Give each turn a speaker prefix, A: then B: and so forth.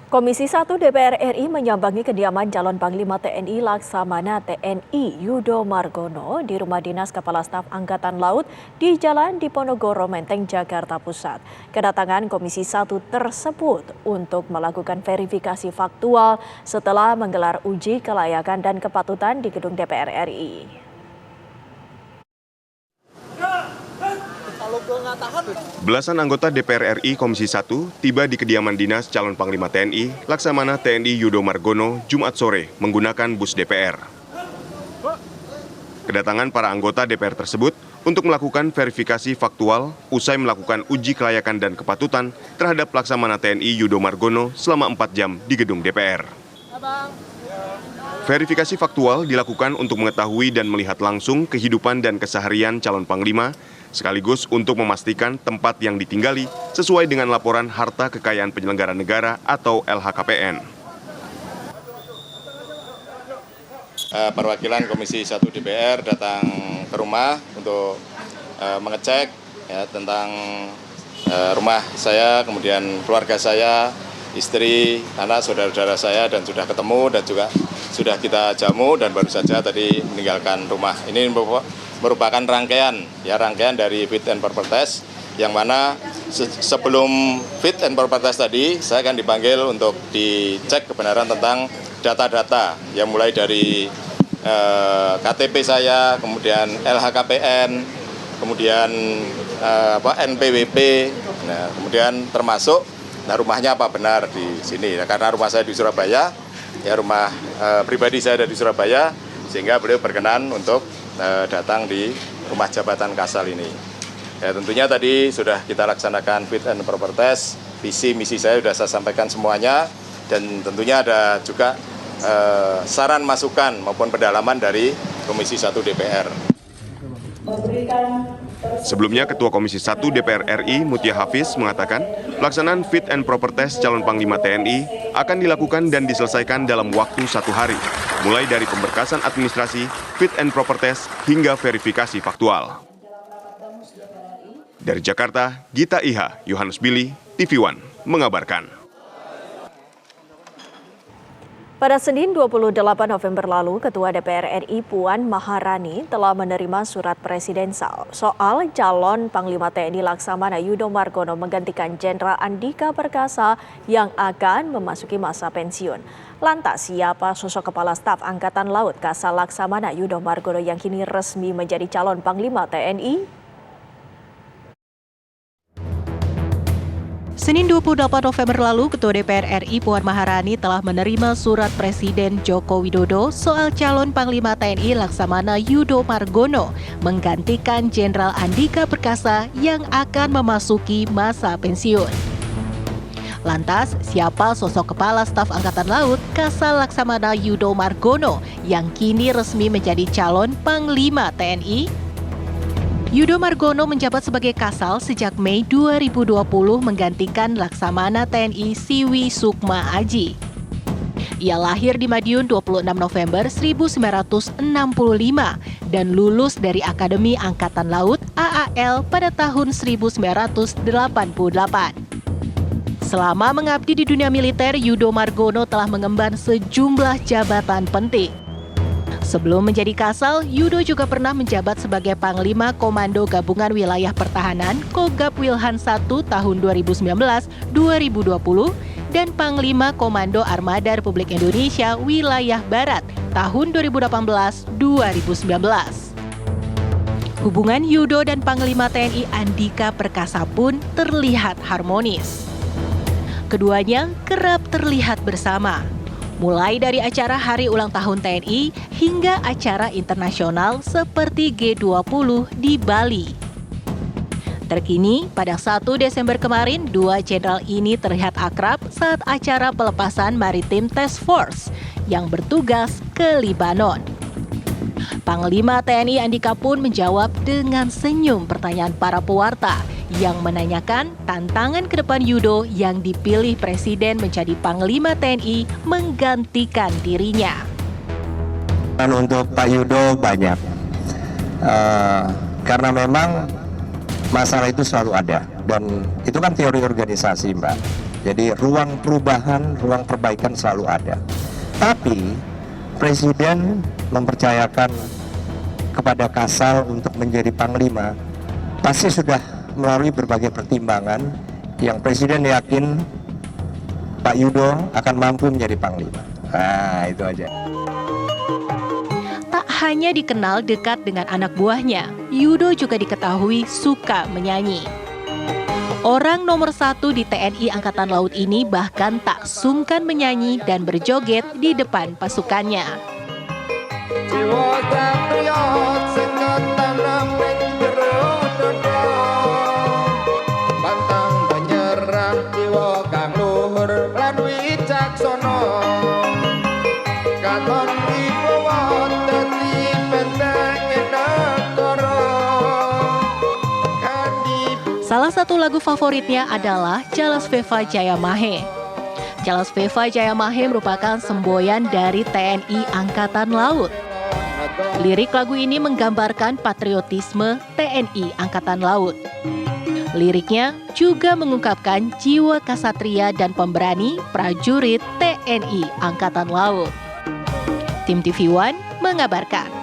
A: Komisi 1 DPR RI menyambangi kediaman calon Panglima TNI Laksamana TNI Yudo Margono di Rumah Dinas Kepala Staf Angkatan Laut di Jalan Diponegoro, Menteng, Jakarta Pusat. Kedatangan Komisi 1 tersebut untuk melakukan verifikasi faktual setelah menggelar uji kelayakan dan kepatutan di gedung DPR RI.
B: Belasan anggota DPR RI Komisi 1 tiba di kediaman dinas calon Panglima TNI Laksamana TNI Yudo Margono Jumat sore menggunakan bus DPR. Kedatangan para anggota DPR tersebut untuk melakukan verifikasi faktual usai melakukan uji kelayakan dan kepatutan terhadap Laksamana TNI Yudo Margono selama 4 jam di gedung DPR. Verifikasi faktual dilakukan untuk mengetahui dan melihat langsung kehidupan dan keseharian calon Panglima, sekaligus untuk memastikan tempat yang ditinggali sesuai dengan laporan harta kekayaan penyelenggara negara atau LHKPN.
C: Perwakilan Komisi 1 DPR datang ke rumah untuk mengecek ya, tentang rumah saya, kemudian keluarga saya, istri, anak, saudara-saudara saya, dan sudah ketemu dan juga sudah kita jamu dan baru saja tadi meninggalkan rumah. Ini merupakan rangkaian dari fit and proper test, yang mana sebelum fit and proper test tadi saya akan dipanggil untuk dicek kebenaran tentang data-data yang mulai dari KTP saya, kemudian LHKPN, kemudian NPWP, nah, kemudian termasuk rumahnya apa benar di sini. Nah, karena rumah saya di Surabaya, ya rumah pribadi saya ada di Surabaya, sehingga beliau berkenan untuk datang di rumah jabatan Kasal ini. Ya, tentunya tadi sudah kita laksanakan fit and proper test, visi misi saya sudah saya sampaikan semuanya, dan tentunya ada juga saran masukan maupun pendalaman dari Komisi 1 DPR.
B: Sebelumnya, Ketua Komisi 1 DPR RI Mutia Hafiz mengatakan pelaksanaan fit and proper test calon Panglima TNI akan dilakukan dan diselesaikan dalam waktu 1 hari, mulai dari pemberkasan administrasi, fit and proper test, hingga verifikasi faktual. Dari Jakarta, Gita Iha, Yohanes Billy, TV One, mengabarkan.
A: Pada Senin 28 November lalu, Ketua DPR RI Puan Maharani telah menerima surat presiden soal calon Panglima TNI Laksamana Yudo Margono menggantikan Jenderal Andika Perkasa yang akan memasuki masa pensiun. Lantas, siapa sosok Kepala Staf Angkatan Laut Kasal Laksamana Yudo Margono yang kini resmi menjadi calon Panglima TNI?
D: Senin 28 November lalu, Ketua DPR RI Puan Maharani telah menerima surat Presiden Joko Widodo soal calon Panglima TNI Laksamana Yudo Margono menggantikan Jenderal Andika Perkasa yang akan memasuki masa pensiun. Lantas, siapa sosok Kepala Staf Angkatan Laut Kasal Laksamana Yudo Margono yang kini resmi menjadi calon Panglima TNI? Yudo Margono menjabat sebagai Kasal sejak Mei 2020 menggantikan Laksamana TNI Siwi Sukma Aji. Ia lahir di Madiun 26 November 1965 dan lulus dari Akademi Angkatan Laut AAL pada tahun 1988. Selama mengabdi di dunia militer, Yudo Margono telah mengemban sejumlah jabatan penting. Sebelum menjadi Kasal, Yudo juga pernah menjabat sebagai Panglima Komando Gabungan Wilayah Pertahanan Kogab Wilhan I tahun 2019-2020 dan Panglima Komando Armada Republik Indonesia Wilayah Barat tahun 2018-2019. Hubungan Yudo dan Panglima TNI Andika Perkasa pun terlihat harmonis. Keduanya kerap terlihat bersama, mulai dari acara Hari Ulang Tahun TNI hingga acara internasional seperti G20 di Bali. Terkini, pada 1 Desember kemarin, dua jenderal ini terlihat akrab saat acara pelepasan Maritim Task Force yang bertugas ke Libanon. Panglima TNI Andika pun menjawab dengan senyum pertanyaan para pewarta yang menanyakan tantangan ke depan Yudo yang dipilih Presiden menjadi Panglima TNI menggantikan dirinya.
E: Untuk Pak Yudo banyak, karena memang masalah itu selalu ada, dan itu kan teori organisasi, Mbak. Jadi ruang perubahan, ruang perbaikan selalu ada. Tapi Presiden mempercayakan kepada Kasal untuk menjadi Panglima, pasti sudah melalui berbagai pertimbangan yang Presiden yakin Pak Yudo akan mampu menjadi Panglima. Nah, itu aja.
D: Tak hanya dikenal dekat dengan anak buahnya, Yudo juga diketahui suka menyanyi. Orang nomor 1 di TNI Angkatan Laut ini bahkan tak sungkan menyanyi dan berjoget di depan pasukannya. Salah satu lagu favoritnya adalah Jalasveva Jayamahe. Jalasveva Jayamahe merupakan semboyan dari TNI Angkatan Laut. Lirik lagu ini menggambarkan patriotisme TNI Angkatan Laut. Liriknya juga mengungkapkan jiwa kasatria dan pemberani prajurit TNI Angkatan Laut. Tim TV One mengabarkan.